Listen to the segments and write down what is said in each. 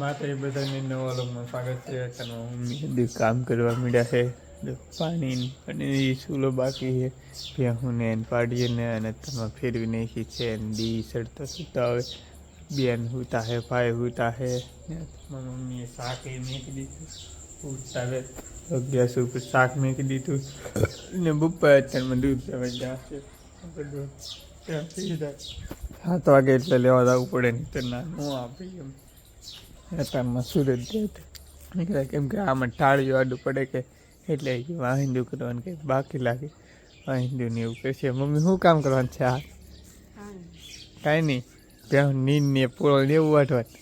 માતા બધાની નવા લોકમાં સ્વાગત છે. મમ્મી કામ કરવા મળ્યા છે. પાણી ચૂલો બાકી છે. ભેહુંને પાડીને અને તેમાં ફેરવી નાખી છે. દી સડતા સૂતા હવે બેન હુતા હે, ભાઈ હુતા હે. મમ્મીએ શાક એ મેકી દીધું. ઉઠતા હવે ગેસ ઉપર શાક મેકી દીધું ને બપોર અત્યારમાં દૂધ લેવા જશે. 7 વાગે એટલે લેવા જવું પડે ને તો ના ન આપે એમ. અત્યારમાં સુરત નીકળે કેમ કે આમાં ટાળીઓ આડું પડે કે એટલે વાહિંદુ કરવાનું કંઈક બાકી લાગે. વાહિંદુને એવું કરશે. મમ્મી શું કામ કરવાનું છે? આ કાંઈ નહીં, ત્યાં નીંદ ને પૂરો એવું વાટવાનું.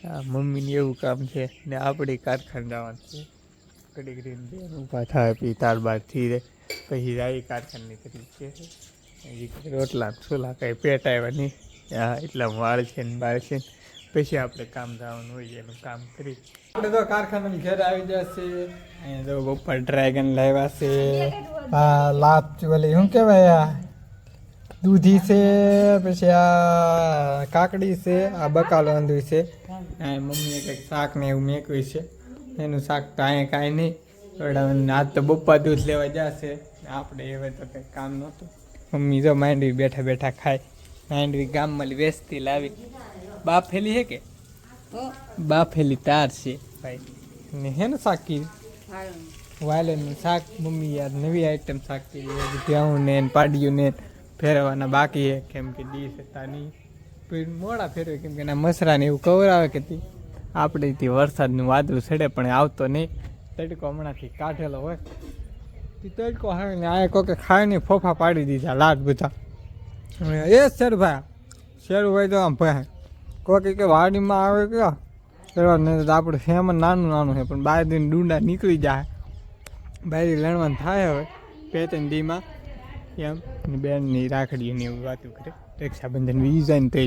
હા, મમ્મીને એવું કામ છે ને આપણે કારખાને જવાનું છે. ઘડી ઘડીને બેન ઊભા થાય પછી તારબારથી રહે પછી જાય કારખાની તરીકે રોટલા છોલા કાંઈ પેટ આવ્યા નહીં. હા, એટલા વાળ છે ને બાળ છે ને પછી આપણે કામ જવાનું હોય એનું કામ કરી. આપણે તો કારખાનામાં ઘરે આવી જશે. અહીંયા તો પપ્પા ડ્રેગન લાવ્યા છે. હા, લાપ ઓલી શું કહેવાય, દૂધી છે, પછી આ કાકડી છે, આ બકાલો અંધું છે. મમ્મીએ કંઈક શાક ને એવું મેકવ્યું છે. એનું શાક તો અહીંયા કાંઈ નહીં. આજ તો બપ્પા દૂધ લેવા જશે. આપણે હવે તો કંઈ કામ નહોતું. મમ્મી જો માંડવી બેઠા બેઠા ખાય. માંડવી ગામમાં વેચતી લાવી. બાફેલી હે કે બાફેલી તાર છે ભાઈ ને હેનું શાક કીધું વાયલનનું શાક. મમ્મી યાર નવી આઈટમ શાક કીધી. ભેહું ને પાડ્યું ને ફેરવવાના બાકી છે કેમ કે ડીશ હતા નહીં. મોડા ફેરવે કેમ કે એના મસરા ને એવું કવર આવે કે આપણે ત્યાં વરસાદનું વાદળું ચડે પણ આવતો નહીં. તડકો હમણાંથી કાઢેલો હોય તડકો આવે ને આ કોકે ખાઈને ફોફા પાડી દીધા લાટ બધા. એ શેરભાઈ શેરભાઈ તો આમ ભાઈ કોઈ કે વાડીમાં આવે કે આપણે ફેમન નાનું નાનું છે પણ 12 દિન ડુંડા નીકળી જાય. બાયરી લણવાનું થાય હવે 2-3 દીમાં એમ. બેનની રાખડીઓની એવું વાતું કરે. રક્ષાબંધન વીજ જાય ને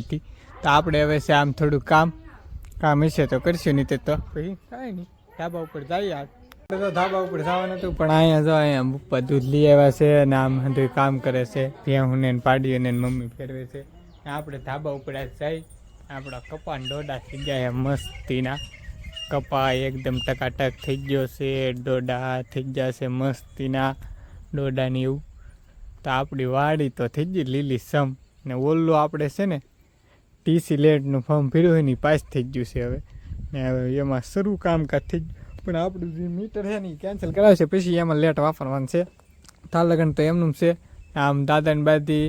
તો આપણે હવે છે આમ થોડું કામ હશે તો કરશું, નહીં તો પછી કાંઈ નહીં. ધાબા ઉપર જઈએ. આપણે તો ધાબા ઉપર જવાનું હતું પણ અહીંયા જો અહીંયા પપ્પા દૂધ લઈ આવ્યા છે અને આમ બધું કામ કરે છે. ભેહુંને પાડીઓને મમ્મી ફેરવે છે. આપણે ધાબા ઉપર જઈ. આપણા કપાન ડોડા થઈ ગયા મસ્તીના. કપા એકદમ ટકાટક થઈ ગયો છે. ડોડા થઈ ગયા છે મસ્તીના ડોડાની એવું. તો આપણી વાડી તો થઈ ગઈ લીલી સમ ને ઓલું આપણે છે ને ટીસી લેટનું ફોર્મ ભર્યું હોય ને પાસ થઈ ગયું છે હવે. ને હવે એમાં શરૂ કામકાજ થઈ ગયું પણ આપણું જે મીટર છે ને એ કેન્સલ કરાવશે પછી એમાં લેટ વાપરવાનું છે. તાર લગન તો એમનું છે. આમ દાદાની બાદી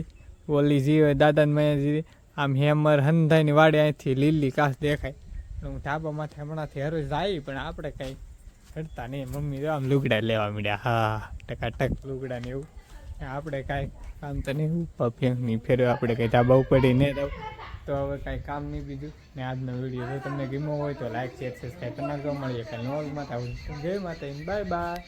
ઓલી જીવે દાદાની માયા આમ હેમર હંધાઈની વાડી અહીંથી લીલી કાસ દેખાય. હું ધાબામાંથી હમણાંથી હરોજ જાય પણ આપણે કંઈ કરતા નહીં. મમ્મી તો આમ લુગડા લેવા મળ્યા. હા, ટકાટક લુગડા ને એવું. આપણે કાંઈ કામ તો નહીં. ભેહુંની ફેરવે આપણે કંઈ ધાબા ઉપર નહીં દઉં તો હવે કાંઈ કામ નહીં બીજું. ને આજનો વિડીયો જો તમને ગમ્યો હોય તો લાઈક શેર સબસ્ક્રાઈબ કરી નાખજો. મળીએ કાલે નોલમાં. જય માતા, બાય બાય.